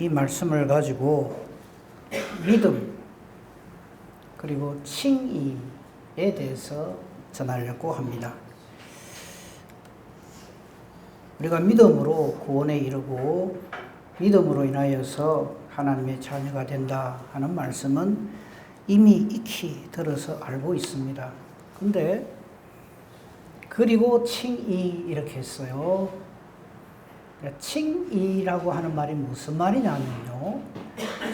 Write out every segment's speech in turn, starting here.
이 말씀을 가지고 믿음 그리고 칭의에 대해서 전하려고 합니다. 우리가 믿음으로 구원에 이르고 믿음으로 인하여서 하나님의 자녀가 된다 하는 말씀은 이미 익히 들어서 알고 있습니다. 근데 그리고 칭의 이렇게 했어요. 칭의라고 하는 말이 무슨 말이냐면요.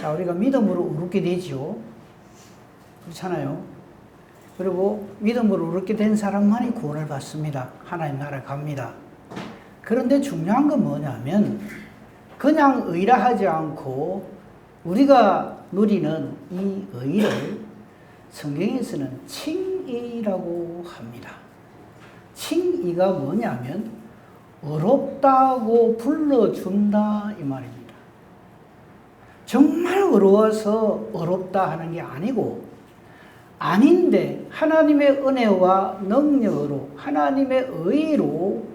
자, 우리가 믿음으로 의롭게 되지요. 그렇잖아요. 그리고 믿음으로 의롭게 된 사람만이 구원을 받습니다. 하나님 나라에 갑니다. 그런데 중요한 건 뭐냐면 그냥 의라 하지 않고 우리가 누리는 이 의를 성경에서는 칭의라고 합니다. 칭의가 뭐냐면 의롭다고 불러준다 이 말입니다. 정말 의로워서 의롭다 하는 게 아니고 아닌데 하나님의 은혜와 능력으로 하나님의 의로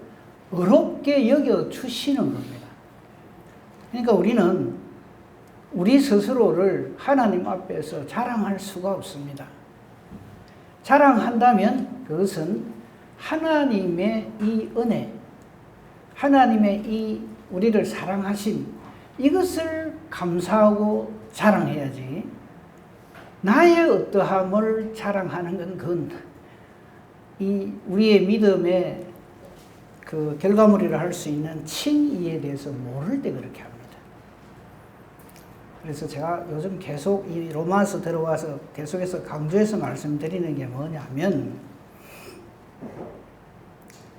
의롭게 여겨주시는 겁니다. 그러니까 우리는 우리 스스로를 하나님 앞에서 자랑할 수가 없습니다. 자랑한다면 그것은 하나님의 이 은혜, 하나님의 이 우리를 사랑하신 이것을 감사하고 자랑해야지 나의 어떠함을 자랑하는 건 그건 이 우리의 믿음의 그 결과물이라 할 수 있는 칭의에 대해서 모를 때 그렇게 합니다. 그래서 제가 요즘 계속 이 로마서 들어와서 계속해서 강조해서 말씀드리는 게 뭐냐면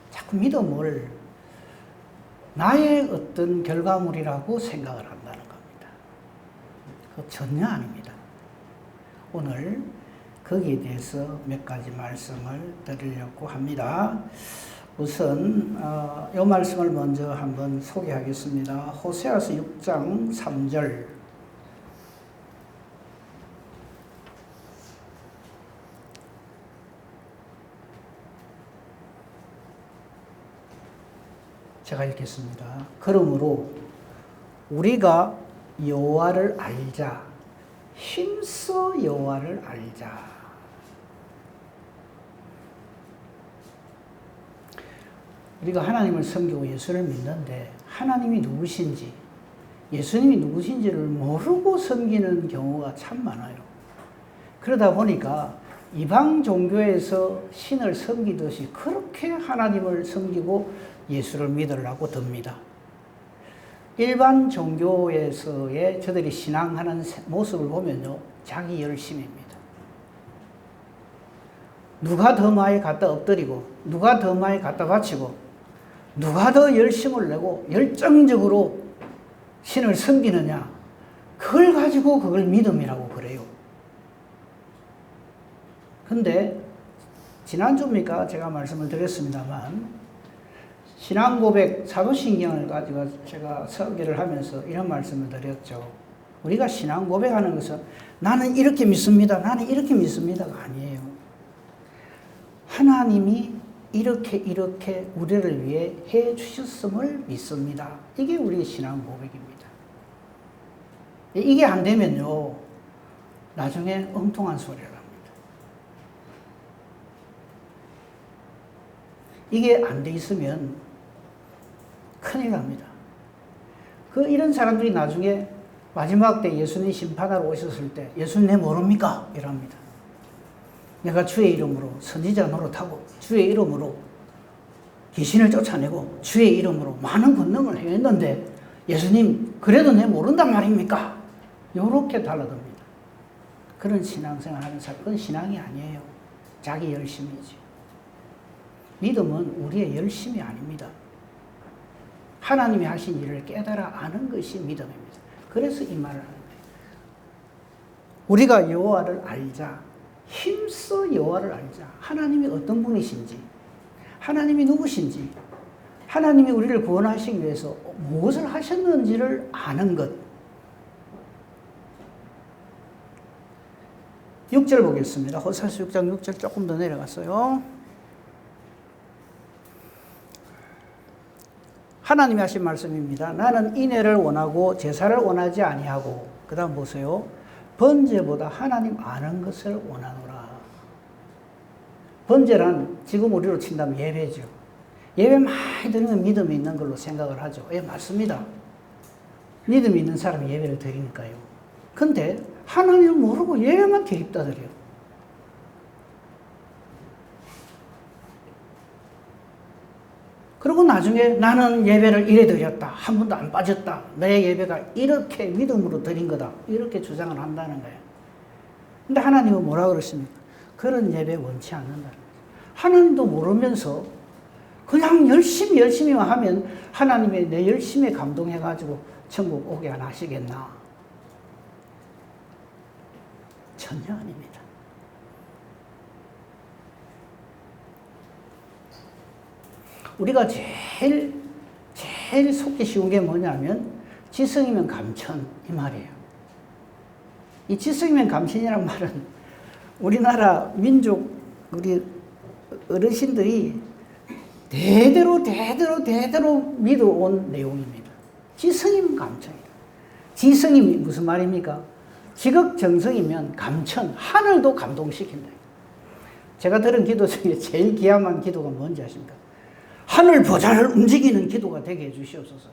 자꾸 믿음을 나의 어떤 결과물이라고 생각을 한다는 겁니다. 그거 전혀 아닙니다. 오늘 거기에 대해서 몇 가지 말씀을 드리려고 합니다. 우선 이 말씀을 먼저 한번 소개하겠습니다. 호세아서 6장 3절 제가 읽겠습니다. 그러므로 우리가 여호와를 알자. 힘써 여호와를 알자. 우리가 하나님을 섬기고 예수를 믿는데 하나님이 누구신지 예수님이 누구신지를 모르고 섬기는 경우가 참 많아요. 그러다 보니까 이방 종교에서 신을 섬기듯이 그렇게 하나님을 섬기고 예수를 믿으려고 듭니다. 일반 종교에서의 저들이 신앙하는 모습을 보면요. 자기 열심입니다. 누가 더 많이 갖다 엎드리고 누가 더 많이 갖다 바치고 누가 더 열심을 내고 열정적으로 신을 섬기느냐 그걸 가지고 그걸 믿음이라고 그래요. 근데 지난주입니까? 제가 말씀을 드렸습니다만 신앙 고백 사도신경을 가지고 제가 설교를 하면서 이런 말씀을 드렸죠. 우리가 신앙 고백하는 것은 나는 이렇게 믿습니다. 나는 이렇게 믿습니다가 아니에요. 하나님이 이렇게 우리를 위해 해 주셨음을 믿습니다. 이게 우리의 신앙 고백입니다. 이게 안 되면요. 나중에 엉뚱한 소리를 합니다. 이게 안 돼 있으면 큰일 납니다. 이런 사람들이 나중에 마지막 때 예수님 심판하러 오셨을 때 예수님 내 모릅니까? 이럽니다. 내가 주의 이름으로 선지자 노릇하고 주의 이름으로 귀신을 쫓아내고 주의 이름으로 많은 권능을 행했는데 예수님 그래도 내 모른단 말입니까? 요렇게 달라듭니다. 그런 신앙생활 하는 사람 그건 신앙이 아니에요. 자기 열심이지. 믿음은 우리의 열심이 아닙니다. 하나님이 하신 일을 깨달아 아는 것이 믿음입니다. 그래서 이 말을 하는 거예요. 우리가 여호와를 알자. 힘써 여호와를 알자. 하나님이 어떤 분이신지, 하나님이 누구신지, 하나님이 우리를 구원하시기 위해서 무엇을 하셨는지를 아는 것. 6절 보겠습니다. 호세아서 6장 6절 조금 더 내려갔어요. 하나님이 하신 말씀입니다. 나는 인애를 원하고 제사를 원하지 아니하고, 그 다음 보세요. 번제보다 하나님 아는 것을 원하노라. 번제란 지금 우리로 친다면 예배죠. 예배 많이 드리면 믿음이 있는 걸로 생각을 하죠. 예, 맞습니다. 믿음이 있는 사람이 예배를 드리니까요. 근데 하나님을 모르고 예배만 드립다 드려요. 그리고 나중에 나는 예배를 이래 드렸다. 한 번도 안 빠졌다. 내 예배가 이렇게 믿음으로 드린 거다. 이렇게 주장을 한다는 거예요. 근데 하나님은 뭐라 그러십니까? 그런 예배 원치 않는다. 하나님도 모르면서 그냥 열심히만 하면 하나님의 내 열심에 감동해가지고 천국 오게 안 하시겠나? 전혀 아닙니다. 우리가 제일 속기 쉬운 게 뭐냐면 지성이면 감천 이 말이에요. 이 지성이면 감천이란 말은 우리나라 민족 우리 어르신들이 대대로 믿어온 내용입니다. 지성이면 감천이다. 지성이 무슨 말입니까? 지극정성이면 감천, 하늘도 감동시킨다. 제가 들은 기도 중에 제일 기함한 기도가 뭔지 아십니까? 하늘 보좌를 움직이는 기도가 되게 해주시옵소서.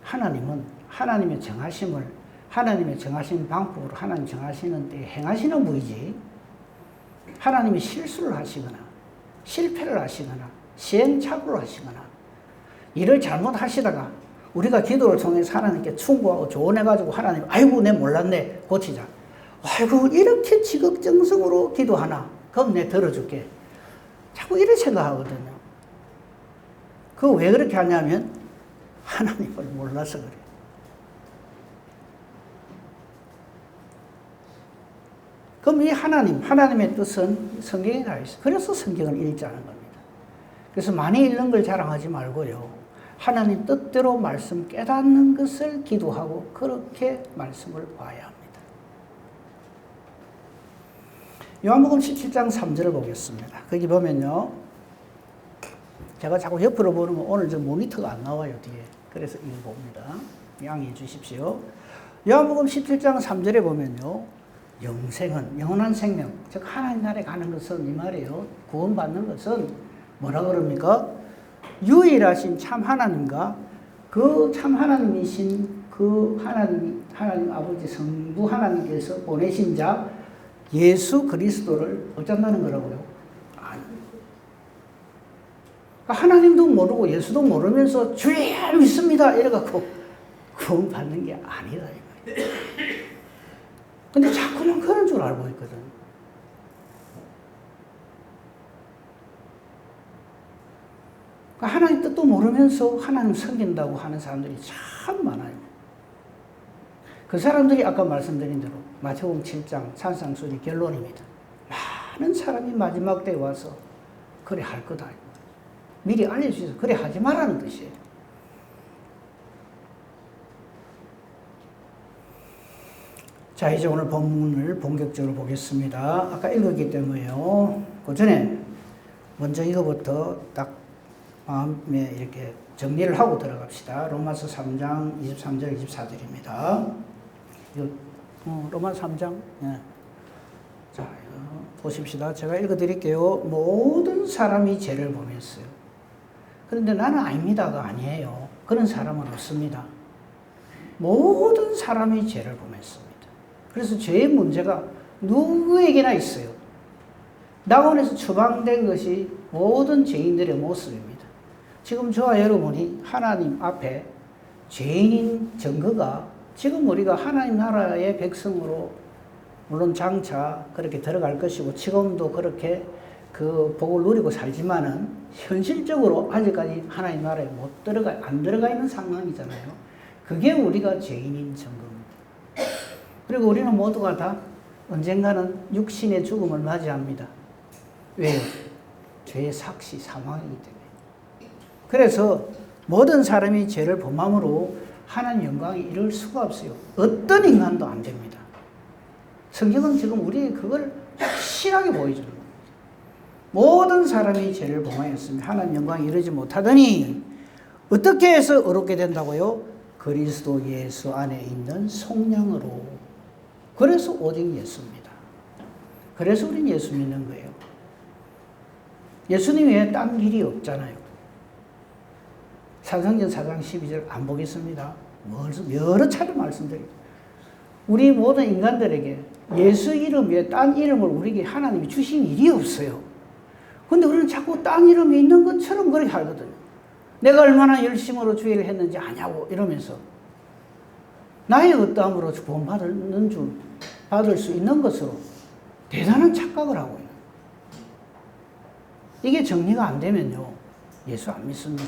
하나님은 하나님의 정하심을 하나님의 정하신 방법으로 하나님 정하시는 데 행하시는 분이지, 하나님이 실수를 하시거나 실패를 하시거나 시행착오를 하시거나 일을 잘못하시다가 우리가 기도를 통해서 하나님께 충고하고 조언해가지고 하나님, 아이고 내 몰랐네, 고치자. 아이고 이렇게 지극정성으로 기도하나? 그럼 내 들어줄게. 자꾸 이렇게 생각하거든요. 그거 왜 그렇게 하냐면 하나님을 몰라서 그래요. 그럼 이 하나님의 뜻은 성경에 다 있어요. 그래서 성경을 읽자는 겁니다. 그래서 많이 읽는 걸 자랑하지 말고요. 하나님 뜻대로 말씀 깨닫는 것을 기도하고 그렇게 말씀을 봐야 합니다. 요한복음 17장 3절을 보겠습니다. 거기 보면요. 제가 자꾸 옆으로 보는 거 오늘 저 모니터가 안 나와요, 뒤에. 그래서 이거 봅니다. 양해해 주십시오. 요한복음 17장 3절에 보면요. 영생은, 영원한 생명, 즉 하나님 나라에 가는 것은 이 말이에요. 구원받는 것은 뭐라 그럽니까? 유일하신 참 하나님과 그 참 하나님이신 그 하나님 아버지 성부 하나님께서 보내신 자 예수 그리스도를 어쩐다는 거라고요? 아니. 하나님도 모르고 예수도 모르면서 주여 믿습니다 이래갖고 구원 받는 게 아니다. 근데 자꾸만 그런 줄 알고 있거든. 하나님 뜻도 모르면서 하나님 섬긴다고 하는 사람들이 참 많아요. 그 사람들이 아까 말씀드린 대로 마태복음 7장 산상수훈의 결론입니다. 많은 사람이 마지막 때에 와서 그래 할 거다. 미리 알려주셔서 그래 하지 말라는 뜻이에요. 자, 이제 오늘 본문을 본격적으로 보겠습니다. 아까 읽었기 때문에요. 그 전에 먼저 이거부터 딱 마음에 이렇게 정리를 하고 들어갑시다. 로마서 3장 23절 24절입니다. 이거 로마서 3장. 네. 자, 이거 보십시다. 제가 읽어드릴게요. 모든 사람이 죄를 범했어요. 그런데 나는 아닙니다가 아니에요. 그런 사람은 없습니다. 모든 사람이 죄를 범했습니다. 그래서 죄의 문제가 누구에게나 있어요. 낙원에서 추방된 것이 모든 죄인들의 모습입니다. 지금 저와 여러분이 하나님 앞에 죄인인 증거가 지금 우리가 하나님 나라의 백성으로 물론 장차 그렇게 들어갈 것이고 지금도 그렇게 그 복을 누리고 살지만은 현실적으로 아직까지 하나님 나라에 안 들어가 있는 상황이잖아요. 그게 우리가 죄인인 증거입니다. 그리고 우리는 모두가 다 언젠가는 육신의 죽음을 맞이합니다. 왜요? 죄의 삭시, 사망이기 때문에. 그래서 모든 사람이 죄를 범함으로 하나님 영광에 이를 수가 없어요. 어떤 인간도 안 됩니다. 성경은 지금 우리에게 그걸 확실하게 보여주는 겁니다. 모든 사람이 죄를 범하였으며 하나님 영광에 이르지 못하더니 어떻게 해서 의롭게 된다고요? 그리스도 예수 안에 있는 속량으로. 그래서 오직 예수입니다. 그래서 우린 예수 믿는 거예요. 예수님 외에 딴 길이 없잖아요. 사도행전 4장 12절 안 보겠습니다. 여러 차례 말씀드립니다. 우리 모든 인간들에게 예수 이름 외에 딴 이름을 우리에게 하나님이 주신 일이 없어요. 근데 우리는 자꾸 딴 이름이 있는 것처럼 그렇게 하거든요. 내가 얼마나 열심으로 주의를 했는지 아냐고 이러면서 나의 어떠함으로 받을 수 있는 것으로 대단한 착각을 하고 있는. 이게 정리가 안 되면요, 예수 안 믿습니다.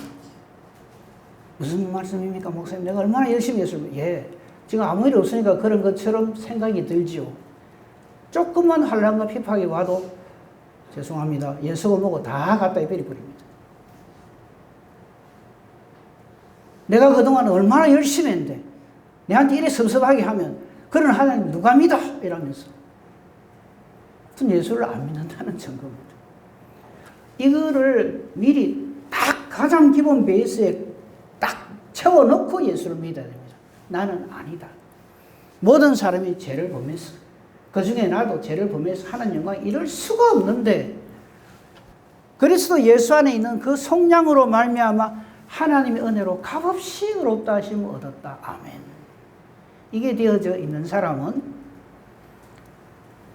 무슨 말씀입니까, 목사님? 내가 얼마나 열심히 했으면, 지금 아무 일 없으니까 그런 것처럼 생각이 들지요. 조금만 환난과 핍박이 와도 죄송합니다, 예수가 뭐고 다 갖다 버립니다. 내가 그동안 얼마나 열심히 했는데 내한테 이래 섭섭하게 하면 그런 하나님 누가 믿어? 이러면서 그건 예수를 안 믿는다는 증거입니다. 이거를 미리 딱 가장 기본 베이스에 딱 채워놓고 예수를 믿어야 됩니다. 나는 아니다. 모든 사람이 죄를 범했어. 그 중에 나도 죄를 범해서 하나님 영광에 이를 수가 없는데 그리스도 예수 안에 있는 그 속량으로 말미암아 하나님의 은혜로 값없이 의롭다 하심을 얻었다. 아멘. 이게 되어져 있는 사람은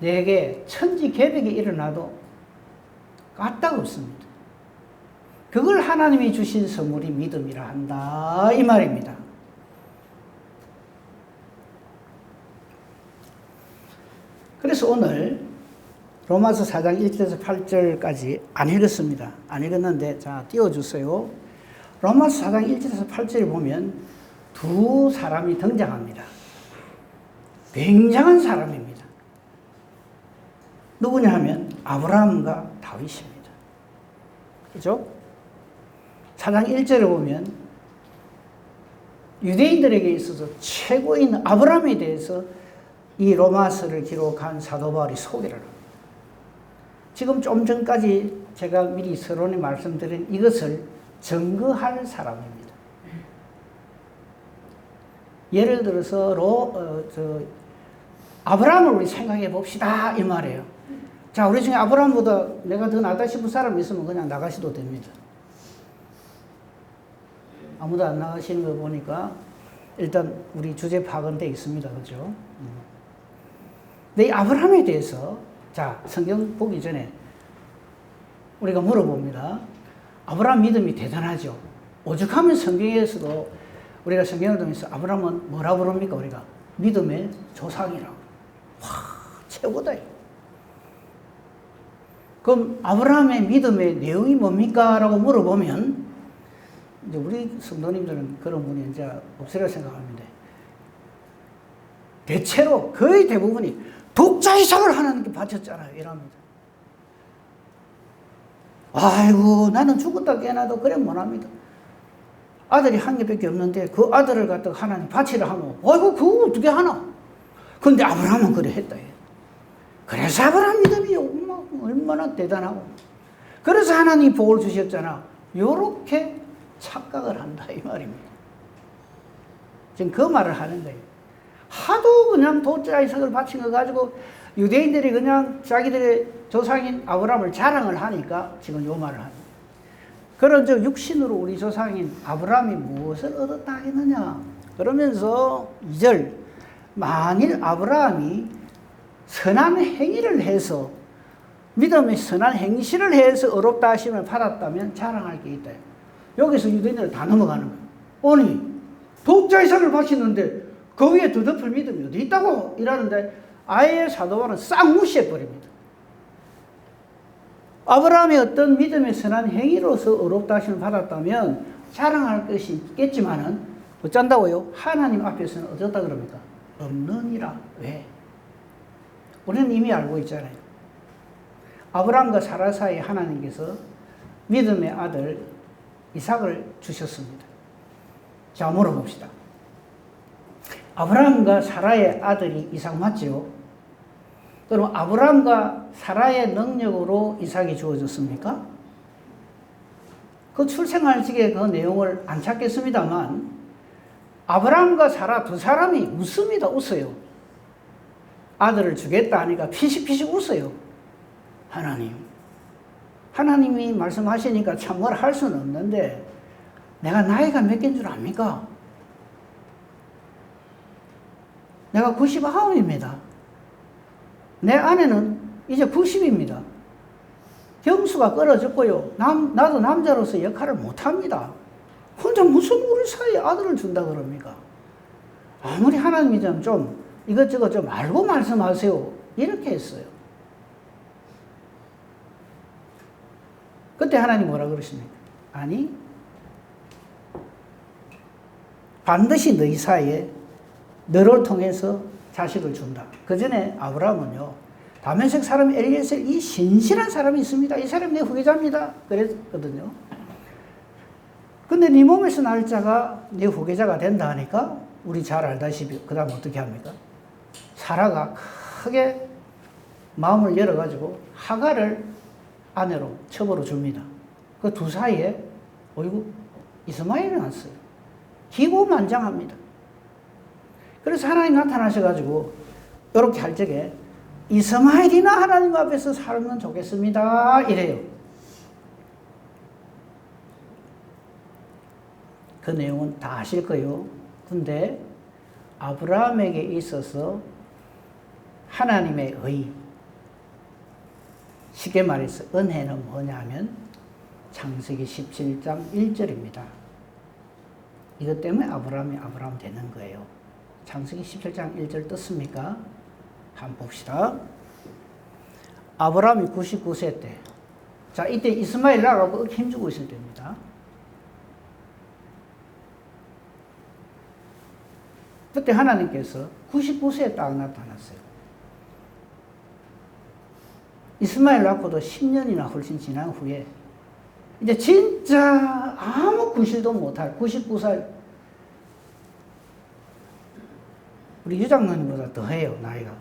내게 천지개벽이 일어나도 까딱 없습니다. 그걸 하나님이 주신 선물이 믿음이라 한다 이 말입니다. 그래서 오늘 로마서 4장 1절에서 8절까지 안 읽었습니다. 안 읽었는데 자 띄워주세요. 로마서 4장 1절에서 8절을 보면 두 사람이 등장합니다. 굉장한 사람입니다. 누구냐 하면 아브라함과 다윗입니다. 그죠? 4장 1절을 보면 유대인들에게 있어서 최고인 아브라함에 대해서 이 로마서를 기록한 사도 바울이 소개를 합니다. 지금 좀 전까지 제가 미리 서론에 말씀드린 이것을 증거할 사람입니다. 예를 들어서 아브라함을 우리 생각해 봅시다 이 말이에요. 자, 우리 중에 아브라함보다 내가 더 낫다 싶은 사람 있으면 그냥 나가셔도 됩니다. 아무도 안 나가시는 거 보니까 일단 우리 주제 파악은 돼 있습니다. 그죠? 근데 이 아브라함에 대해서 자, 성경 보기 전에 우리가 물어봅니다. 아브라함 믿음이 대단하죠. 오죽하면 성경에서도 우리가 성경을 보면서 아브라함은 뭐라 부릅니까? 우리가 믿음의 조상이라고. 와, 최고다. 그럼 아브라함의 믿음의 내용이 뭡니까? 라고 물어보면 이제 우리 성도님들은 그런 분이 이제 없으리라 생각합니다. 대체로 거의 대부분이 독자 이상을 하나님께 바쳤잖아요. 이랍니다. 아이고 나는 죽었다 깨어나도 그래 못합니다. 아들이 한 개밖에 없는데 그 아들을 갖다가 하나님 바치라 하면 아이고 그거 어떻게 하나. 그런데 아브라함은 그래 했다. 그래서 아브라함 믿음이 얼마나 대단하고 그래서 하나님이 복을 주셨잖아. 요렇게 착각을 한다 이 말입니다. 지금 그 말을 하는 거예요. 하도 그냥 독자 이삭을 바친 거 가지고 유대인들이 그냥 자기들의 조상인 아브라함을 자랑을 하니까 지금 요 말을 합니다. 그런 저 육신으로 우리 조상인 아브라함이 무엇을 얻었다 하겠느냐. 그러면서 2절 만일 아브라함이 선한 행위를 해서 믿음의 선한 행실을 해서 의롭다 하심을 받았다면 자랑할 게 있다. 여기서 유대인들은 다 넘어가는 거예요. 아니 독자 이삭을 바치는데 그 위에 더 덮을 믿음이 어디 있다고 이러는데 아예 사도 바울은 싹 무시해버립니다. 아브라함이 어떤 믿음의 선한 행위로서 의롭다 하심을 받았다면 자랑할 것이 있겠지만은 어쩐다고요? 하나님 앞에서는 어쩌다 그럽니까? 없느니라. 왜? 우리는 이미 알고 있잖아요. 아브라함과 사라 사이에 하나님께서 믿음의 아들 이삭을 주셨습니다. 자, 물어봅시다. 아브라함과 사라의 아들이 이삭 맞지요? 그럼 아브라함과 사라의 능력으로 이삭이 주어졌습니까? 그 출생할지에 그 내용을 안 찾겠습니다만 아브라함과 사라 두 사람이 웃습니다. 웃어요. 아들을 주겠다 하니까 피식피식 웃어요. 하나님이 말씀하시니까 참 뭘 할 수는 없는데 내가 나이가 몇 개인 줄 압니까? 내가 99입니다. 내 아내는 이제 90입니다. 경수가 끊어졌고요. 나도 남자로서 역할을 못합니다. 혼자 무슨 우리 사이에 아들을 준다 그럽니까? 아무리 하나님이 좀 이것저것 좀 알고 말씀하세요. 이렇게 했어요. 그때 하나님 뭐라 그러십니까? 아니, 반드시 너희 사이에 너를 통해서 자식을 준다. 그 전에 아브라함은요, 다메섹 사람 엘리에셀 이 신실한 사람이 있습니다. 이 사람이 내 후계자입니다. 그랬거든요. 근데 네 몸에서 날 자가 네 후계자가 된다 하니까 우리 잘 알다시피 그 다음 어떻게 합니까? 사라가 크게 마음을 열어가지고 하갈을 아내로 첩으로 줍니다. 그 두 사이에 어이구 이스마엘이 났어요. 기고만장합니다. 그래서 하나님 나타나셔가지고 이렇게 할 적에 이스마엘이나 하나님 앞에서 살면 좋겠습니다. 이래요. 그 내용은 다 아실 거예요. 근데 아브라함에게 있어서 하나님의 의, 쉽게 말해서 은혜는 뭐냐면 창세기 17장 1절입니다. 이것 때문에 아브라함이 아브라함 되는 거예요. 창세기 17장 1절 떴습니까? 한번 봅시다. 아브라함이 99세 때, 자, 이때 이스마엘 나라고 힘주고 있을 때입니다. 그때 하나님께서 99세에 딱 나타났어요. 이스마엘 낳고도 10년이나 훨씬 지난 후에 이제 진짜 아무 구실도 못할 99살, 우리 유장로님보다 더해요, 나이가.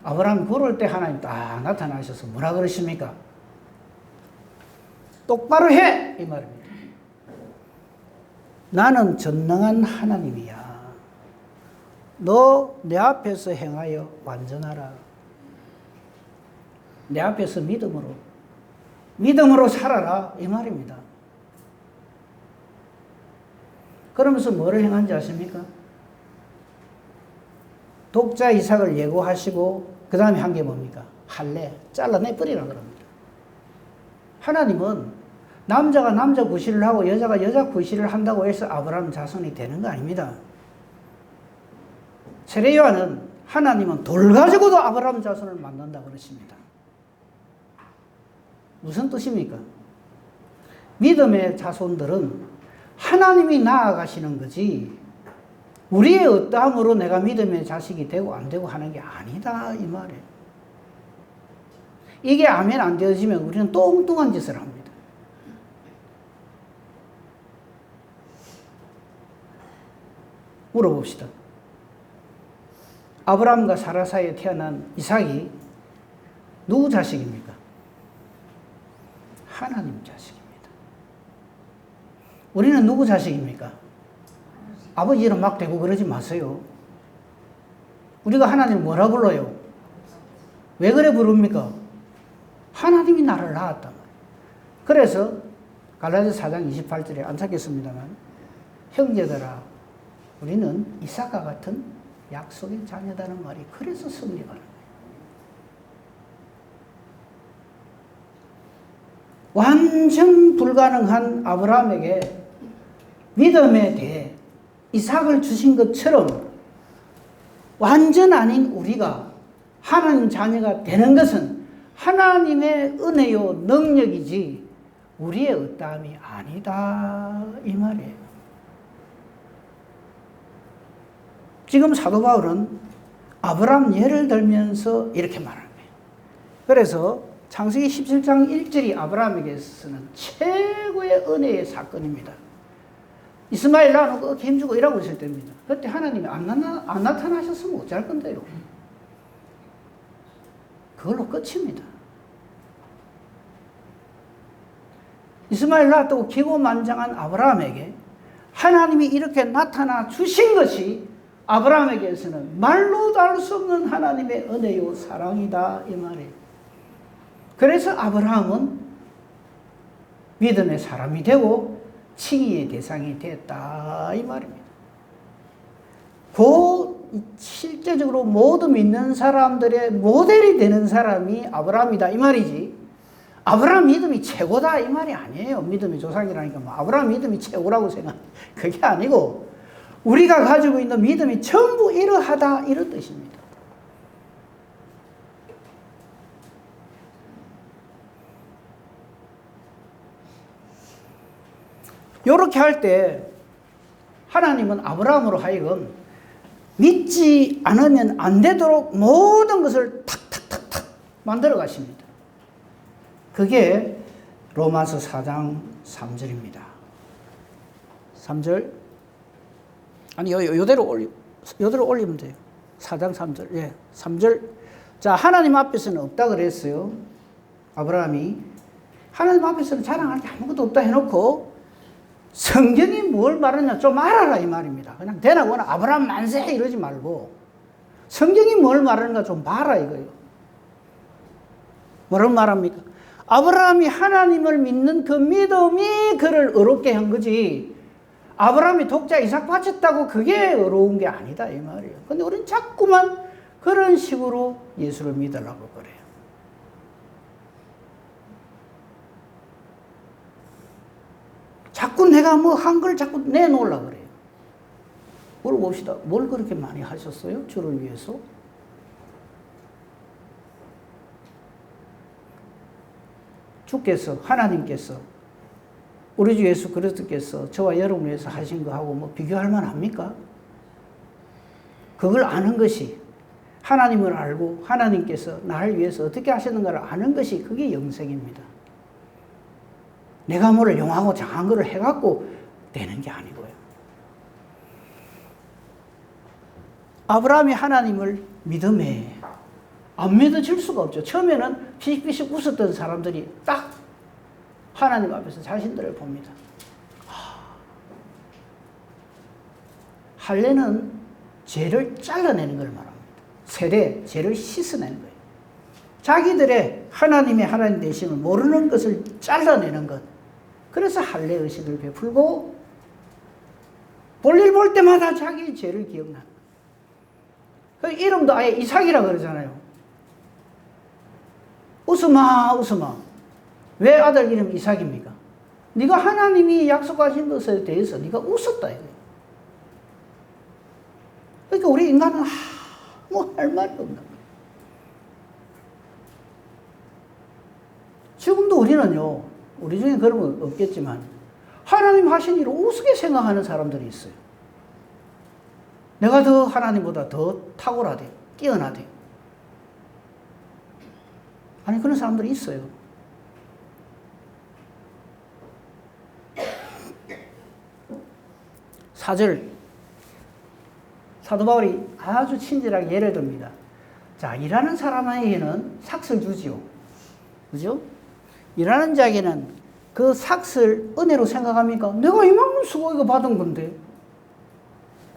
아브라함이 그럴 때 하나님 딱 나타나셔서 뭐라 그러십니까? 똑바로 해! 이 말입니다. 나는 전능한 하나님이야. 너 내 앞에서 행하여 완전하라. 내 앞에서 믿음으로 살아라. 이 말입니다. 그러면서 뭐를 행한지 아십니까? 독자 이삭을 예고하시고 그 다음에 한 게 뭡니까? 할례, 잘라내버리라 그럽니다. 하나님은 남자가 남자 구실을 하고 여자가 여자 구실을 한다고 해서 아브라함 자손이 되는 거 아닙니다. 세례요한은 하나님은 돌 가지고도 아브라함 자손을 만난다 그러십니다. 무슨 뜻입니까? 믿음의 자손들은 하나님이 나아가시는 거지 우리의 어떠함으로 내가 믿음의 자식이 되고 안 되고 하는 게 아니다 이 말이에요. 이게 아멘 안 되어지면 우리는 또 엉뚱한 짓을 합니다. 물어봅시다. 아브라함과 사라 사이에 태어난 이삭이 누구 자식입니까? 하나님 자식입니다. 우리는 누구 자식입니까? 아버지 이름 막 대고 그러지 마세요. 우리가 하나님 뭐라 불러요? 왜 그래 부릅니까? 하나님이 나를 낳았단 말이에요. 그래서 갈라디아서 4장 28절에 안 찾겠습니다만 형제들아 우리는 이삭과 같은 약속의 자녀다는 말이 그래서 성립하는 거예요. 완전 불가능한 아브라함에게 믿음에 대해 이삭을 주신 것처럼 완전 아닌 우리가 하나님 자녀가 되는 것은 하나님의 은혜요 능력이지 우리의 어떠함이 아니다 이 말이에요. 지금 사도 바울은 아브라함 예를 들면서 이렇게 말하는 거예요. 그래서 창세기 17장 1절이 아브라함에게서는 최고의 은혜의 사건입니다. 이스마엘 낳아놓고 힘주고 일하고 있을 때입니다. 그때 하나님이 안 나타나셨으면 어찌할 건데요. 그걸로 끝입니다. 이스마엘 낳았다고 기고만장한 아브라함에게 하나님이 이렇게 나타나 주신 것이 아브라함에게서는 말로도 알 수 없는 하나님의 은혜요 사랑이다 이 말이에요. 그래서 아브라함은 믿음의 사람이 되고 칭의의 대상이 됐다 이 말입니다. 실제적으로 모두 믿는 사람들의 모델이 되는 사람이 아브라함이다 이 말이지, 아브라함 믿음이 최고다 이 말이 아니에요. 믿음의 조상이라니까 뭐 아브라함 믿음이 최고라고 생각, 그게 아니고 우리가 가지고 있는 믿음이 전부 이러하다 이런 뜻입니다. 이렇게 할 때 하나님은 아브라함으로 하여금 믿지 않으면 안 되도록 모든 것을 탁탁탁탁 만들어 가십니다. 그게 로마서 4장 3절입니다. 3절. 아니, 요대로 올리면 돼요. 4장 3절. 예, 3절. 자, 하나님 앞에서는 없다 그랬어요. 아브라함이. 하나님 앞에서는 자랑할 게 아무것도 없다 해놓고 성경이 뭘 말하냐 좀 알아라 이 말입니다. 그냥 되나거나 아브라함 만세 이러지 말고 성경이 뭘 말하는가 좀 봐라 이거예요. 뭐라고 말합니까? 아브라함이 하나님을 믿는 그 믿음이 그를 의롭게 한 거지, 아브라함이 독자 이삭 바쳤다고 그게 의로운 게 아니다 이 말이에요. 근데 우리는 자꾸만 그런 식으로 예수를 믿으려고 그래요. 자꾸 내가 뭐 한 걸 자꾸 내놓으려고 그래요. 물어봅시다. 뭘 그렇게 많이 하셨어요? 주를 위해서? 주께서, 하나님께서, 우리 주 예수 그리스도께서 저와 여러분을 위해서 하신 거하고 뭐 비교할 만합니까? 그걸 아는 것이, 하나님을 알고 하나님께서 나를 위해서 어떻게 하셨는가를 아는 것이 그게 영생입니다. 내가 뭐를 용하고 장한 거를 해갖고 되는 게 아니고요. 아브라함이 하나님을 믿음에 안 믿어질 수가 없죠. 처음에는 피식피식 웃었던 사람들이 딱 하나님 앞에서 자신들을 봅니다. 할례는 죄를 잘라내는 걸 말합니다. 세례, 죄를 씻어내는 거예요. 자기들의 하나님의 하나님 되심을 모르는 것을 잘라내는 것. 그래서 할례 의식을 베풀고 볼일 볼 때마다 자기 죄를 기억나는 거예요. 그 이름도 아예 이삭이라 그러잖아요. 웃으마 웃으마. 왜 아들 이름 이삭입니까? 네가 하나님이 약속하신 것에 대해서 네가 웃었다 이거예요. 그러니까 우리 인간은 뭐 할 말이 없는 거예요. 지금도 우리는요, 우리 중에 그런 건 없겠지만 하나님 하신 일을 우습게 생각하는 사람들이 있어요. 내가 더 하나님보다 더 탁월하대, 뛰어나대. 아니, 그런 사람들이 있어요. 사절, 사도 바울이 아주 친절하게 예를 듭니다. 자, 일하는 사람에게는 삭을 주지요. 그죠? 일하는 자에게는 그 삭을 은혜로 생각합니까? 내가 이만큼 수고 이거 받은 건데.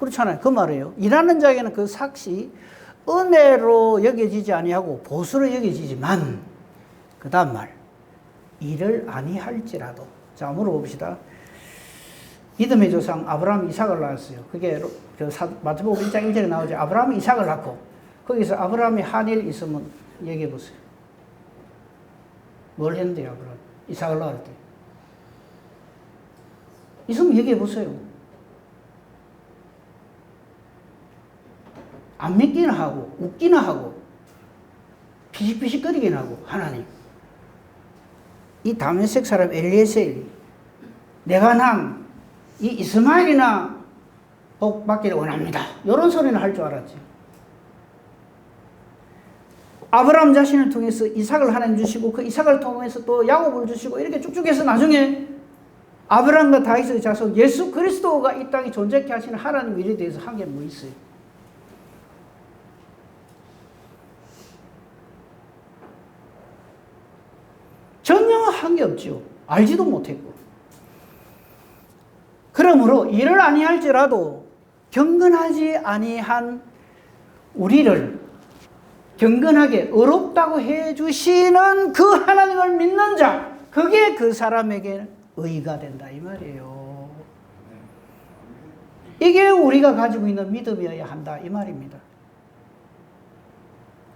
그렇잖아요. 그 말이에요. 일하는 자에게는 그 삭이 은혜로 여겨지지 아니하고 보수로 여겨지지만, 그 다음 말, 일을 아니할지라도. 자, 물어봅시다. 믿음의 조상 아브라함 이삭을 낳았어요. 그게 마태복음 1장 1절에 나오죠. 아브라함이 이삭을 낳고, 거기서 아브라함이 한 일 있으면 얘기해 보세요. 뭘 했는데요, 그럼? 이삭을 낳을 때. 있으면 얘기해 보세요. 안 믿기나 하고, 웃기나 하고, 피식피식거리기나 하고, 하나님. 이 다메섹 사람 엘리에셀이 내가 난 이 이스마엘이나 복 받기를 원합니다. 이런 소리는 할 줄 알았지. 아브라함 자신을 통해서 이삭을 하나님 주시고, 그 이삭을 통해서 또 야곱을 주시고, 이렇게 쭉쭉 해서 나중에 아브라함과 다윗의 자손 예수 그리스도가 이 땅에 존재케 하시는 하나님 일에 대해서 한 게 뭐 있어요? 한 게 없죠. 알지도 못했고. 그러므로 이를 아니할지라도 경건하지 아니한 우리를 경건하게 의롭다고 해주시는 그 하나님을 믿는 자, 그게 그 사람에게 의가 된다 이 말이에요. 이게 우리가 가지고 있는 믿음이어야 한다 이 말입니다.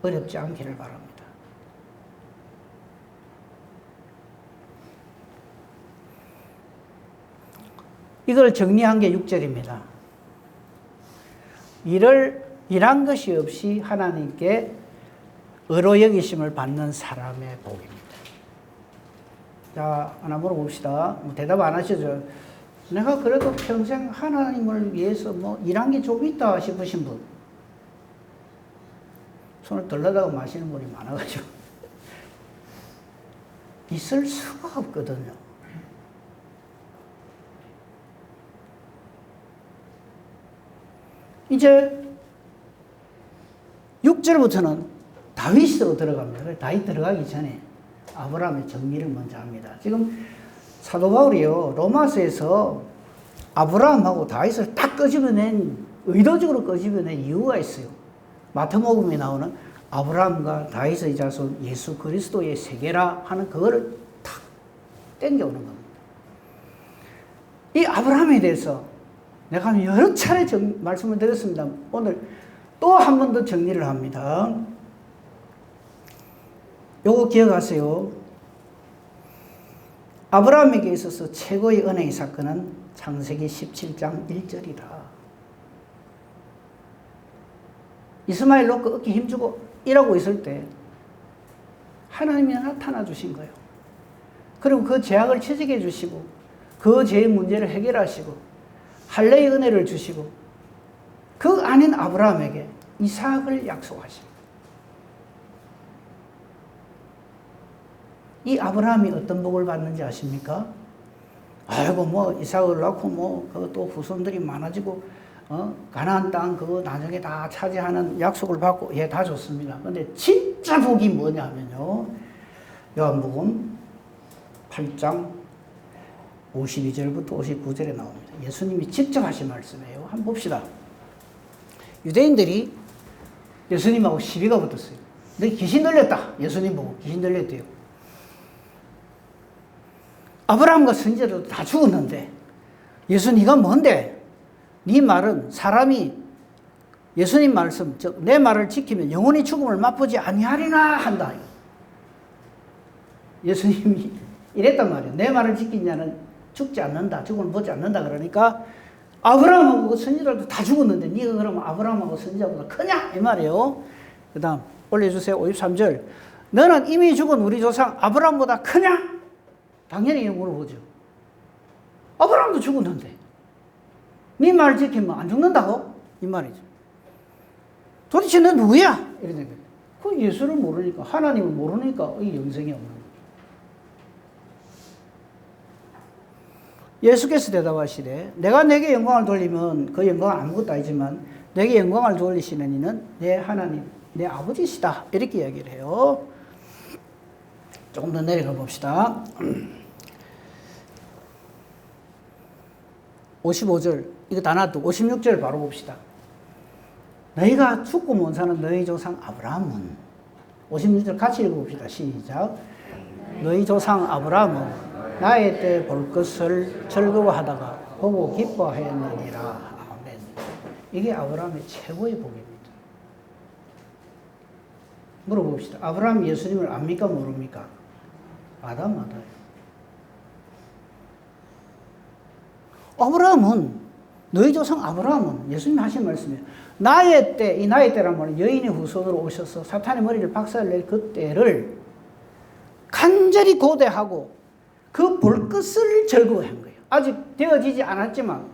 어렵지 않기를 바랍니다. 이걸 정리한 게 6절입니다. 이를 일한 것이 없이 하나님께 의로 여기심을 받는 사람의 복입니다. 자, 하나 물어봅시다. 대답 안 하시죠? 내가 그래도 평생 하나님을 위해서 일한 게 좀 있다 싶으신 분? 손을 들러다가 마시는 분이 많아가지고. 있을 수가 없거든요. 이제 6절부터는 다윗으로 들어갑니다. 다윗 들어가기 전에 아브라함의 정리를 먼저 합니다. 지금 사도 바울이요, 로마서에서 아브라함하고 다윗을 딱 의도적으로 끄집어낸 이유가 있어요. 마태복음에 나오는 아브라함과 다윗의 자손 예수 그리스도의 세계라 하는 그거를 탁 땡겨오는 겁니다. 이 아브라함에 대해서 내가 여러 차례 말씀을 드렸습니다. 오늘 또 한 번 더 정리를 합니다. 요거 기억하세요. 아브라함에게 있어서 최고의 은혜의 사건은 창세기 17장 1절이다. 이스마엘 놓고 어깨 힘주고 일하고 있을 때 하나님이 나타나 주신 거예요. 그리고 그 죄악을 채찍해 주시고 그 죄의 문제를 해결하시고 할례의 은혜를 주시고 그 아닌 아브라함에게 이삭을 약속하십니다. 이 아브라함이 어떤 복을 받는지 아십니까? 아이고 이삭을 낳고 그것도 후손들이 많아지고 가나안 땅 그거 나중에 다 차지하는 약속을 받고 다 좋습니다. 근데 진짜 복이 뭐냐면요, 요한복음 8장 52절부터 59절에 나옵니다. 예수님이 직접 하신 말씀이에요. 한번 봅시다. 유대인들이 예수님하고 시비가 붙었어요. 너 귀신 들렸다. 예수님 보고 귀신 들렸대요. 아브라함과 선지자도 다 죽었는데 예수 네가 뭔데? 네 말은 사람이 예수님 말씀, 즉 내 말을 지키면 영원히 죽음을 맛보지 아니하리나 한다. 예수님이 이랬단 말이에요. 내 말을 지킨 자는 죽지 않는다. 죽음을 보지 않는다. 그러니까 아브라함하고 그 선지자들도 다 죽었는데 네가 그러면 아브라함하고 선지자보다 크냐? 이 말이에요. 그 다음 올려주세요. 53절. 너는 이미 죽은 우리 조상 아브라함보다 크냐? 당연히 물어보죠. 아브라함도 죽었는데 네 말 지키면 안 죽는다고? 이 말이죠. 도대체 너 누구야? 이러는 거예요. 그 예수를 모르니까, 하나님을 모르니까 이 영생이 없는 거예요. 예수께서 대답하시되 내가 내게 영광을 돌리면 그 영광은 아무것도 아니지만 내게 영광을 돌리시는 이는 내 하나님, 내 아버지시다. 이렇게 이야기를 해요. 조금 더 내려가 봅시다. 55절, 이거 다 놔두고 56절 바로 봅시다. 너희가 죽고 못 사는 너희 조상 아브라함은, 56절 같이 읽어봅시다. 시작. 너희 조상 아브라함은 나의 때 볼 것을 즐거워하다가 보고 기뻐하였느니라. 아멘. 이게 아브라함의 최고의 복입니다. 물어봅시다. 아브라함 예수님을 압니까 모릅니까? 알아요. 아브라함은, 너희 조상 아브라함은 예수님 하신 말씀이에요. 나의 때, 이 나의 때란 말은 여인의 후손으로 오셔서 사탄의 머리를 박살낼 그 때를 간절히 고대하고 그 볼 것을 즐거워한 거예요. 아직 되어지지 않았지만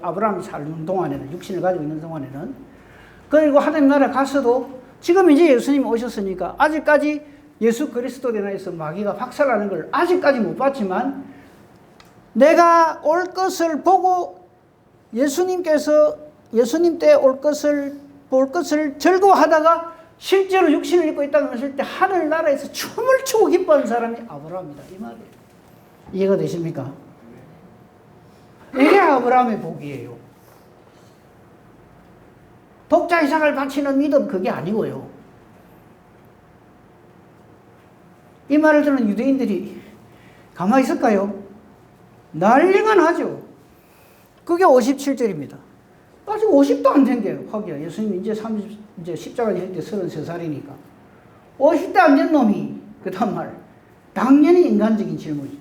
아브라함이 사는 동안에는, 육신을 가지고 있는 동안에는, 그리고 하나님 나라에 가서도 지금 이제 예수님이 오셨으니까 아직까지 예수 그리스도에 대해서 마귀가 박살나는 걸 아직까지 못 봤지만 내가 올 것을 보고 예수님께서 예수님 때 올 것을 볼 것을 즐거워하다가 실제로 육신을 입고 있다고 했을 때 하늘나라에서 춤을 추고 기뻐하는 사람이 아브라함이다. 이 말이에요. 이해가 되십니까? 이게 아브라함의 복이에요. 독자 이삭을 바치는 믿음 그게 아니고요. 이 말을 듣는 유대인들이 가만히 있을까요? 난리가 나죠. 그게 57절입니다. 아직 50도 안 된대요. 하기야. 예수님 이제 십자가 지실 때 33살이니까. 50대 안 된 놈이 그 다음 말. 당연히 인간적인 질문이죠.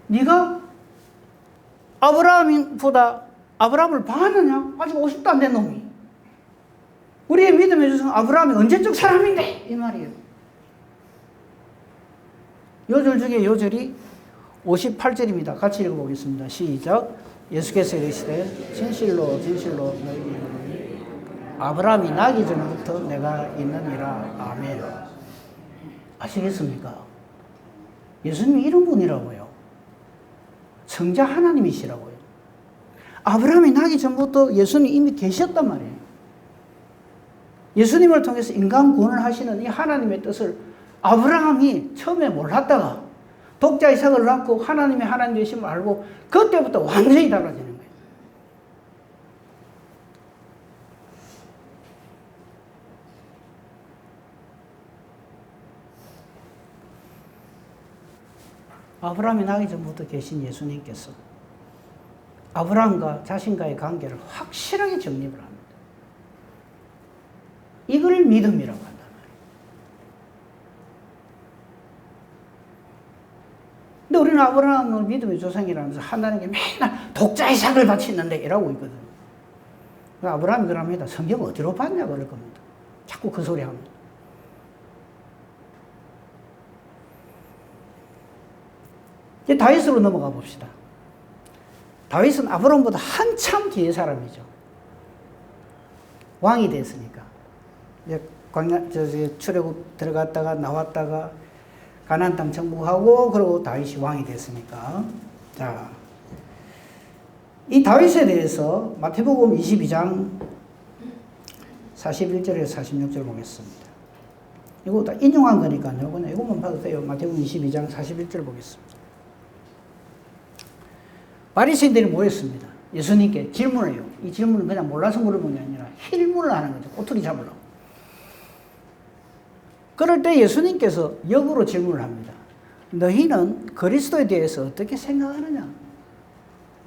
네가 아브라함을 봤느냐? 아직 50도 안 된 놈이. 우리의 믿음의 조상 아브라함이 언제적 사람인데? 이 말이에요. 요절 중에 요절이 58절입니다. 같이 읽어보겠습니다. 시작. 예수께서 이르시되 진실로 진실로 너희에게 이르노니 아브라함이 나기 전부터 내가 있느니라. 아멘. 아시겠습니까? 예수님이 이런 분이라고요. 성자 하나님이시라고요. 아브라함이 나기 전부터 예수님이 이미 계셨단 말이에요. 예수님을 통해서 인간 구원을 하시는 이 하나님의 뜻을 아브라함이 처음에 몰랐다가 독자 이삭을 낳고 하나님의 하나님 되심을 알고 그때부터 완전히 달라지는 거예요. 아브라함이 나기 전부터 계신 예수님께서 아브라함과 자신과의 관계를 확실하게 정립을 합니다. 이걸 믿음이라고 한단 말이에요. 근데 우리는 아브라함을 믿음의 조상이라면서 하나님께 맨날 독자 이삭을 바치는데 이라고 있거든요. 아브라함이 그럽니다. 성경 어디로 봤냐 그럴 겁니다. 자꾸 그 소리 합니다. 이제 다윗으로 넘어가 봅시다. 다윗은 아브라함보다 한참 뒤의 사람이죠. 왕이 됐으니까. 이제 출애굽 들어갔다가 나왔다가 가나안 땅 정복하고 그리고 다윗이 왕이 됐으니까. 자, 이 다윗에 대해서 마태복음 22장 41절에서 46절 보겠습니다. 이거 다 인용한 거니까요. 그냥 이것만 봐도 돼요. 마태복음 22장 41절 보겠습니다. 바리새인들이 모였습니다. 예수님께 질문을 해요. 이 질문은 그냥 몰라서 물어본 게 아니라 힐문을 하는 거죠. 꼬투리 잡으려고. 그럴 때 예수님께서 역으로 질문을 합니다. 너희는 그리스도에 대해서 어떻게 생각하느냐?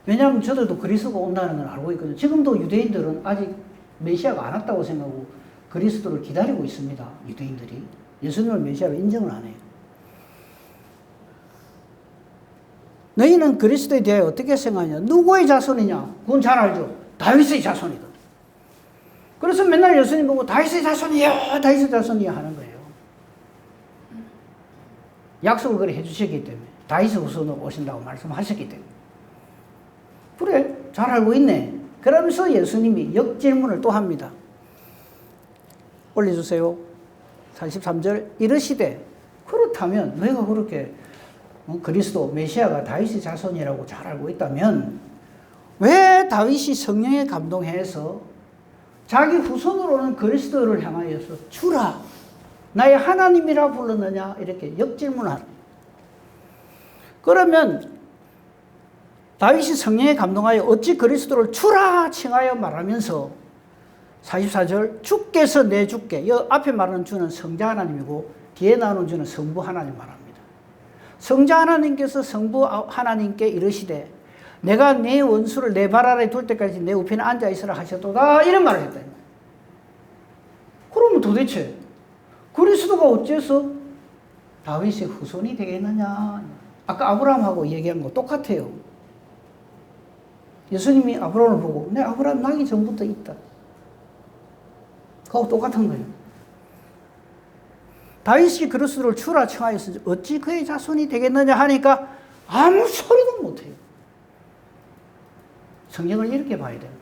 왜냐하면 저들도 그리스도가 온다는 걸 알고 있거든요. 지금도 유대인들은 아직 메시아가 안 왔다고 생각하고 그리스도를 기다리고 있습니다. 유대인들이. 예수님을 메시아로 인정을 안 해요. 너희는 그리스도에 대해 어떻게 생각하냐? 누구의 자손이냐? 그건 잘 알죠. 다윗의 자손이다. 그래서 맨날 예수님 보고 다윗의 자손이야, 다윗의 자손이야 하는 거예요. 약속을 그렇게 해주셨기 때문에 다윗의 후손으로 오신다고 말씀하셨기 때문에. 그래, 잘 알고 있네. 그러면서 예수님이 역질문을 또 합니다. 올려주세요. 43절. 이르시되 그렇다면 너희가 그렇게 그리스도 메시아가 다윗의 자손이라고 잘 알고 있다면 왜 다윗이 성령에 감동해서 자기 후손으로 오는 그리스도를 향하여서 주라 나의 하나님이라 불렀느냐 이렇게 역질문하라. 그러면 다윗이 성령에 감동하여 어찌 그리스도를 주라 칭하여 말하면서 44절 주께서 내 주께 이 앞에 말하는 주는 성자 하나님이고 뒤에 나오는 주는 성부 하나님 말합니다. 성자 하나님께서 성부 하나님께 이르시되 내가 내 원수를 내 발 아래 둘 때까지 내 우편에 앉아 있으라 하셨도다 이런 말을 했다. 그러면 도대체 그리스도가 어째서 다윗의 후손이 되겠느냐? 아까 아브라함하고 얘기한 거 똑같아요. 예수님이 아브라함을 보고 내 아브라함 나기 전부터 있다. 그하고 똑같은 거예요. 다윗이 그리스도를 주라 칭하였으니 어찌 그의 자손이 되겠느냐 하니까 아무 소리도 못해요. 성경을 이렇게 봐야 됩니다.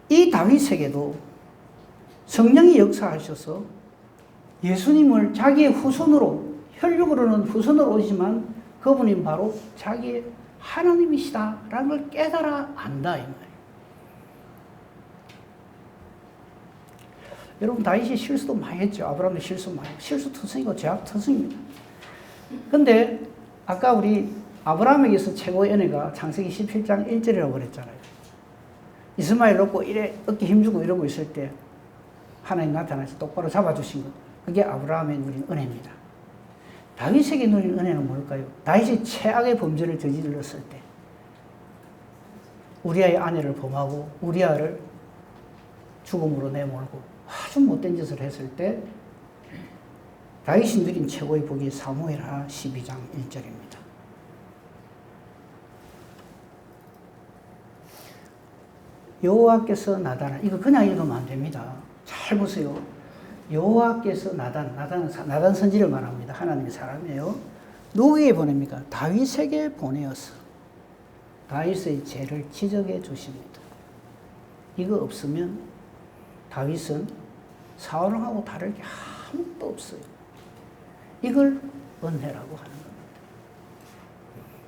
이 다윗에게도 성령이 역사하셔서 예수님을 자기의 후손으로 혈육으로는 후손으로 오시지만 그분이 바로 자기의 하나님이시다라는 걸 깨달아 안다 이 말이에요. 여러분 다윗이 실수도 많이 했죠. 아브라함도 실수 많이 했고 실수 특성이고 죄악 특성입니다. 근데 아까 우리 아브라함에게서 최고의 은혜가 창세기 17장 1절이라고 그랬잖아요. 이스마엘 놓고 이래 어깨 힘주고 이러고 있을 때 하나님 나타나서 똑바로 잡아주신 것. 그게 아브라함의 누린 은혜입니다. 다윗에게 누린 은혜는 뭘까요? 다윗이 최악의 범죄를 저질렀을 때 우리아의 아내를 범하고 우리아를 죽음으로 내몰고 아주 못된 짓을 했을 때 다윗이 누린 최고의 복이 사무엘하 12장 1절입니다. 여호와께서 나단을, 이거 그냥 읽으면 안 됩니다. 잘 보세요. 여호와께서 나단 선지를 말합니다. 하나님의 사람이에요. 누구에게 보냅니까? 다윗에게 보내어서 다윗의 죄를 지적해 주십니다. 이거 없으면 다윗은 사울왕하고 다를 게 아무것도 없어요. 이걸 은혜라고 하는 겁니다.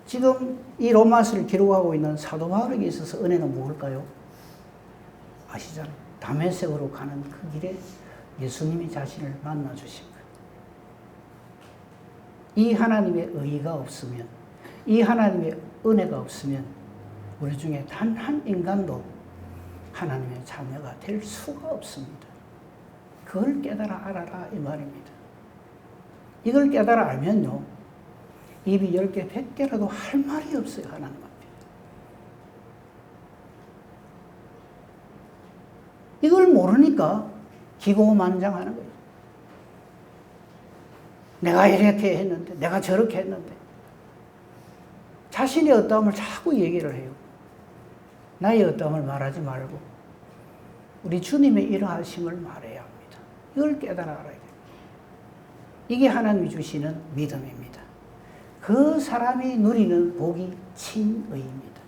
지금 이 로마서를 기록하고 있는 사도 바울에게 있어서 은혜는 무엇일까요? 아시잖아요. 다메섹으로 가는 그 길에 예수님이 자신을 만나 주신 거예요. 이 하나님의 의가 없으면, 이 하나님의 은혜가 없으면 우리 중에 단 한 인간도 하나님의 자녀가 될 수가 없습니다. 그걸 깨달아 알아라 이 말입니다. 이걸 깨달아 알면요, 입이 10개, 100개라도 할 말이 없어요. 하나님 앞에. 이걸 모르니까 기고만장하는 거예요. 내가 이렇게 했는데, 내가 저렇게 했는데. 자신의 어떠함을 자꾸 얘기를 해요. 나의 어떠함을 말하지 말고 우리 주님의 이러하심을 말해야 합니다. 이걸 깨달아 알아야 돼요. 이게 하나님이 주시는 믿음입니다. 그 사람이 누리는 복이 친의입니다.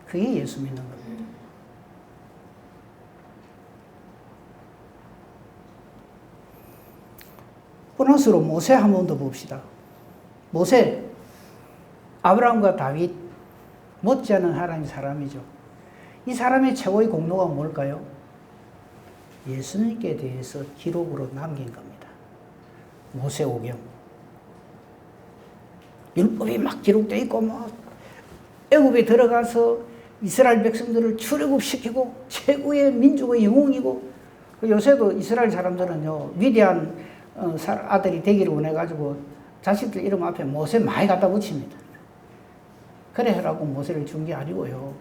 그게 예수 믿는 겁니다. 보너스로 모세 한 번 더 봅시다. 모세, 아브라함과 다윗, 못지않은 하나님의 사람이죠. 이 사람의 최고의 공로가 뭘까요? 예수님께 대해서 기록으로 남긴 겁니다. 모세오경. 율법이 막 기록되어 있고, 애굽에 들어가서 이스라엘 백성들을 출애굽시키고 최고의 민족의 영웅이고, 요새도 이스라엘 사람들은요, 위대한 아들이 되기를 원해가지고 자식들 이름 앞에 모세 많이 갖다 붙입니다. 그래 하라고 모세를 준 게 아니고요.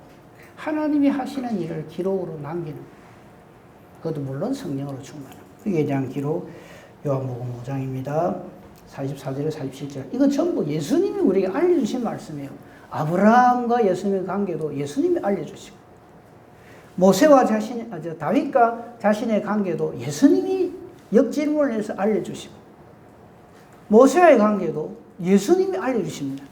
하나님이 하시는 일을 기록으로 남기는, 그것도 물론 성령으로 충만합니다. 그에 대한 기록, 요한복음 5장입니다. 44절에 47절. 이거 전부 예수님이 우리에게 알려주신 말씀이에요. 아브라함과 예수님의 관계도 예수님이 알려주시고, 모세와 다윗과 자신의 관계도 예수님이 역질문을 해서 알려주시고, 모세와의 관계도 예수님이 알려주십니다.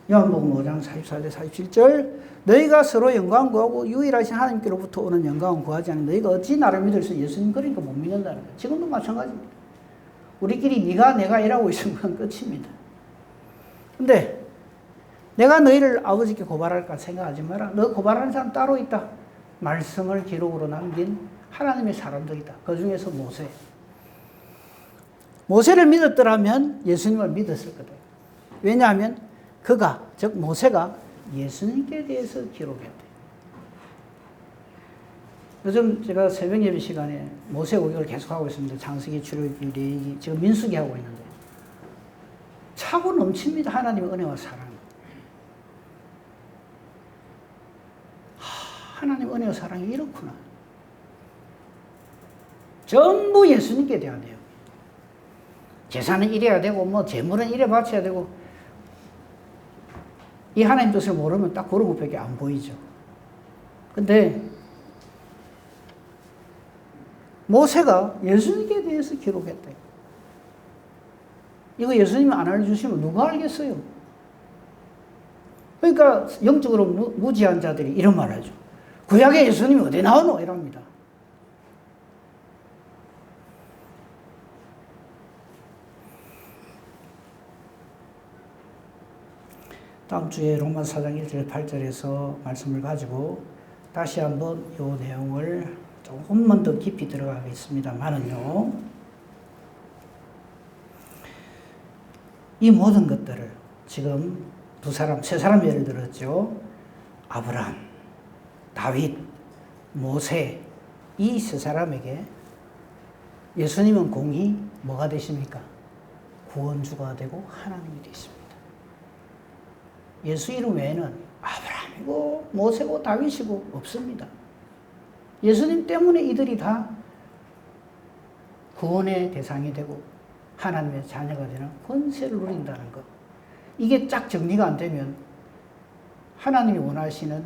요한복음 5장 44절 47절. 너희가 서로 영광 구하고 유일하신 하나님께로부터 오는 영광을 구하지 않으면 너희가 어찌 나를 믿을 수? 예수님 그러니까 못 믿는다는 거예요. 지금도 마찬가지입니다. 우리끼리 네가 내가 이라고 있으면 끝입니다. 근데 내가 너희를 아버지께 고발할까 생각하지 마라. 너 고발하는 사람 따로 있다. 말씀을 기록으로 남긴 하나님의 사람들이다. 그 중에서 모세. 모세를 믿었더라면 예수님을 믿었을 거다. 왜냐하면 그가, 즉 모세가 예수님께 대해서 기록했대요. 요즘 제가 새벽 예배 시간에 모세오경을 계속하고 있습니다. 창세기, 출애굽기, 레위기, 지금 민수기 하고 있는데 차고 넘칩니다. 하나님의 은혜와 사랑. 하나님의 은혜와 사랑이 이렇구나. 전부 예수님께 대한 내용. 제사는 이래야 되고, 재물은 이래 바쳐야 되고, 이 하나님 뜻을 모르면 딱 그런 것밖에 안 보이죠. 근데 모세가 예수님께 대해서 기록했다. 이거 예수님이 안 알려주시면 누가 알겠어요? 그러니까 영적으로 무지한 자들이 이런 말 하죠. 구약에 예수님이 어디 나오노? 이럽니다. 다음 주에 로마서 4장 1절 8절에서 말씀을 가지고 다시 한번 이 내용을 조금만 더 깊이 들어가겠습니다만은요. 이 모든 것들을 지금 세 사람 예를 들었죠. 아브라함, 다윗, 모세, 이 세 사람에게 예수님은 공히 뭐가 되십니까? 구원주가 되고 하나님이 되십니다. 예수 이름 외에는 아브라함이고 모세고 다윗이고 없습니다. 예수님 때문에 이들이 다 구원의 대상이 되고 하나님의 자녀가 되는 권세를 누린다는 것. 이게 쫙 정리가 안 되면 하나님이 원하시는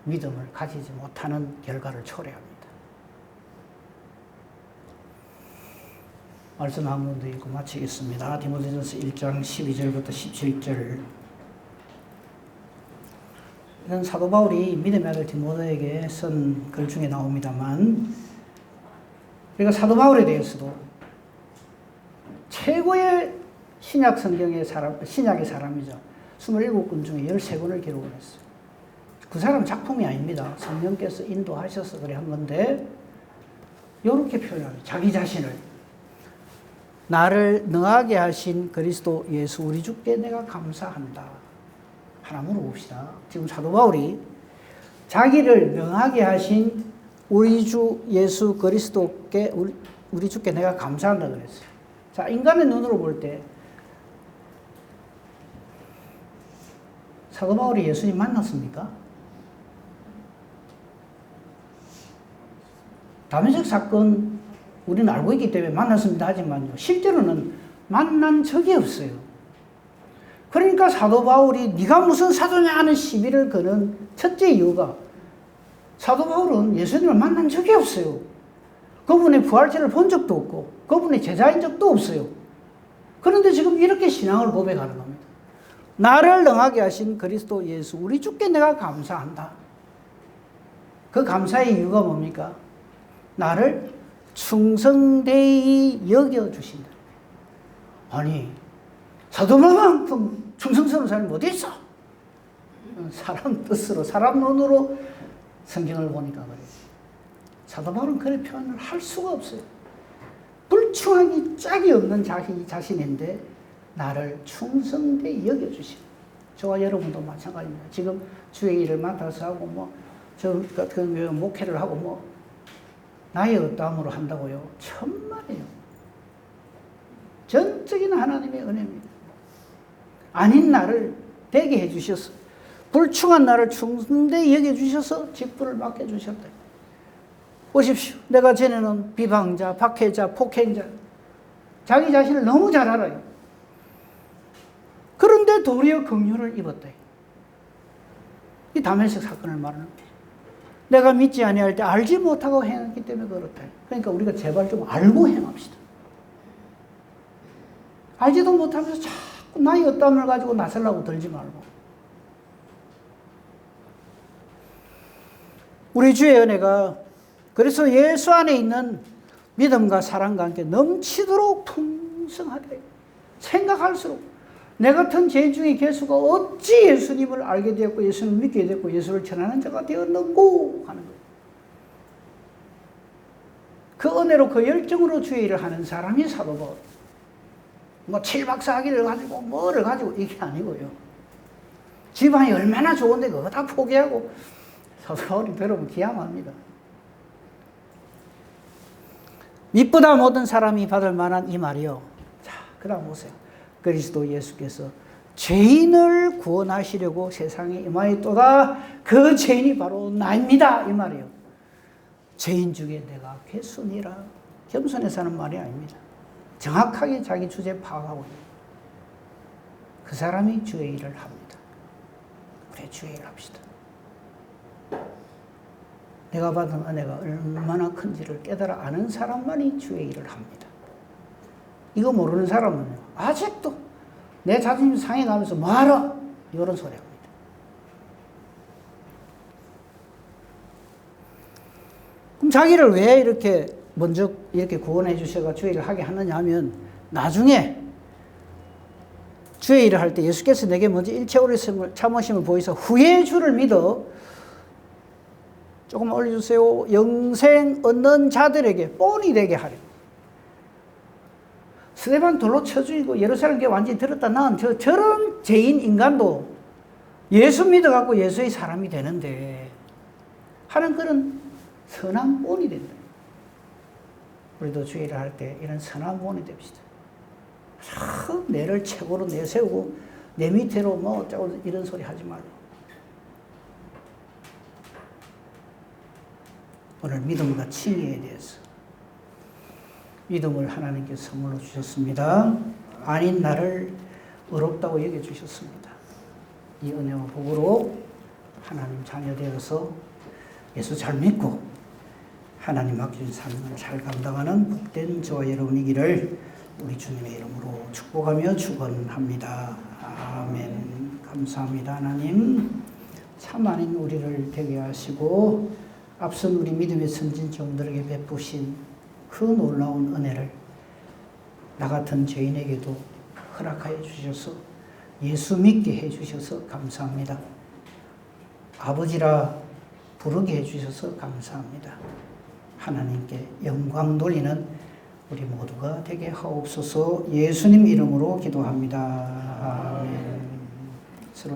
믿음을 가지지 못하는 결과를 초래합니다. 말씀 한 번 더 읽고 마치겠습니다. 디모데전서 1장 12절부터 17절. 이건 사도 바울이 믿음의 아들 디모데에게 쓴 글 중에 나옵니다만, 그러니까 사도 바울에 대해서도 최고의 신약 성경의 신약의 사람이죠. 27권 중에 13권을 기록을 했어요. 그 사람 작품이 아닙니다. 성령께서 인도하셔서 그래 한 건데, 이렇게 표현합니다. 자기 자신을. 나를 능하게 하신 그리스도 예수 우리 주께 내가 감사한다. 하나 물어봅시다. 지금 사도 바울이 자기를 능하게 하신 우리 주 예수 그리스도께 우리 주께 내가 감사한다 그랬어요. 자, 인간의 눈으로 볼 때 사도 바울이 예수님 만났습니까? 다메섹 사건 우리는 알고 있기 때문에 만났습니다 하지만요, 실제로는 만난 적이 없어요. 그러니까 사도 바울이 네가 무슨 사도냐 하는 시비를 거는 첫째 이유가, 사도 바울은 예수님을 만난 적이 없어요. 그분의 부활체를 본 적도 없고 그분의 제자인 적도 없어요. 그런데 지금 이렇게 신앙을 고백하는 겁니다. 나를 능하게 하신 그리스도 예수 우리 주께 내가 감사한다. 그 감사의 이유가 뭡니까? 나를 충성되이 여겨주신다. 아니, 사도만큼 충성스러운 사람이 어디 있어? 사람 뜻으로, 사람 눈으로 성경을 보니까 그래요. 사도 바울은 그런 표현을 할 수가 없어요. 불충하기 짝이 없는 자신인데 나를 충성되이 여겨주시고, 저와 여러분도 마찬가지입니다. 지금 주의 일을 맡아서 하고 저 같은 목회를 하고 나의 어떠함으로 한다고요? 천만에요. 전적인 하나님의 은혜입니다. 아닌 나를 되게 해주셔서, 불충한 나를 충성되이 여겨주셔서 직분을 맡겨주셨다. 보십시오. 내가 전에는 비방자, 박해자, 폭행자, 자기 자신을 너무 잘 알아요. 그런데 도리어 긍휼을 입었다. 이 다메섹 사건을 말하는 거예요. 내가 믿지 아니할 때 알지 못하고 행했기 때문에 그렇다. 그러니까 우리가 제발 좀 알고 행합시다. 알지도 못하면서 자꾸 나의 어떠함을 가지고 나서려고 들지 말고. 우리 주의 은혜가 그래서 예수 안에 있는 믿음과 사랑과 함께 넘치도록 풍성하다. 생각할수록 내 같은 죄인 중에 개수가 어찌 예수님을 알게 되었고 예수님을 믿게 되었고 예수를 전하는 자가 되었는고 하는 거예요. 그 은혜로 그 열정으로 주의 일을 하는 사람이 사도 바울. 칠박사학위를 가지고 뭐를 가지고 이게 아니고요. 집안이 얼마나 좋은데 그거 다 포기하고 사도 바울이 여러분 기함합니다. 미쁘다 모든 사람이 받을 만한 이 말이요. 자, 그 다음 보세요. 그리스도 예수께서 죄인을 구원하시려고 세상에 임하였도다. 그 죄인이 바로 나입니다. 이 말이에요. 죄인 중에 내가 괴순이라. 겸손해서 하는 말이 아닙니다. 정확하게 자기 주제 파악하고 있는 그 사람이 주의 일을 합니다. 그래, 주의 일을 합시다. 내가 받은 은혜가 얼마나 큰지를 깨달아 아는 사람만이 주의 일을 합니다. 이거 모르는 사람은요, 아직도 내 자존심 상해가면서 뭐하러? 이런 소리 합니다. 그럼 자기를 왜 이렇게 먼저 이렇게 구원해 주셔가 주의를 하게 하느냐 하면 나중에 주의 일을 할 때 예수께서 내게 먼저 일체 오래 참으심을 보이사 후에 주를 믿어 조금 올려주세요. 영생 얻는 자들에게 본이 되게 하려. 스데반 돌로 쳐 죽이고 예루살렘 교회 완전히 들었다 난 저런 죄인 인간도 예수 믿어갖고 예수의 사람이 되는데 하는 그런 선한 본이 된다. 우리도 주의 일을 할 때 이런 선한 본이 됩시다. 내를 최고로 내세우고 내 밑으로 뭐 어쩌고 이런 소리 하지 말고. 오늘 믿음과 칭의에 대해서 믿음을 하나님께서 선물로 주셨습니다. 아닌 나를 의롭다고 여겨주셨습니다. 이 은혜와 복으로 하나님 자녀 되어서 예수 잘 믿고 하나님 맡겨준 사명을 잘 감당하는 복된 저와 여러분이기를 우리 주님의 이름으로 축복하며 축원합니다. 아멘. 감사합니다. 하나님 참 아닌 우리를 되게 하시고 앞선 우리 믿음의 선진 종들에게 베푸신 그 놀라운 은혜를 나 같은 죄인에게도 허락하여 주셔서 예수 믿게 해주셔서 감사합니다. 아버지라 부르게 해주셔서 감사합니다. 하나님께 영광 돌리는 우리 모두가 되게 하옵소서. 예수님 이름으로 기도합니다. 아멘.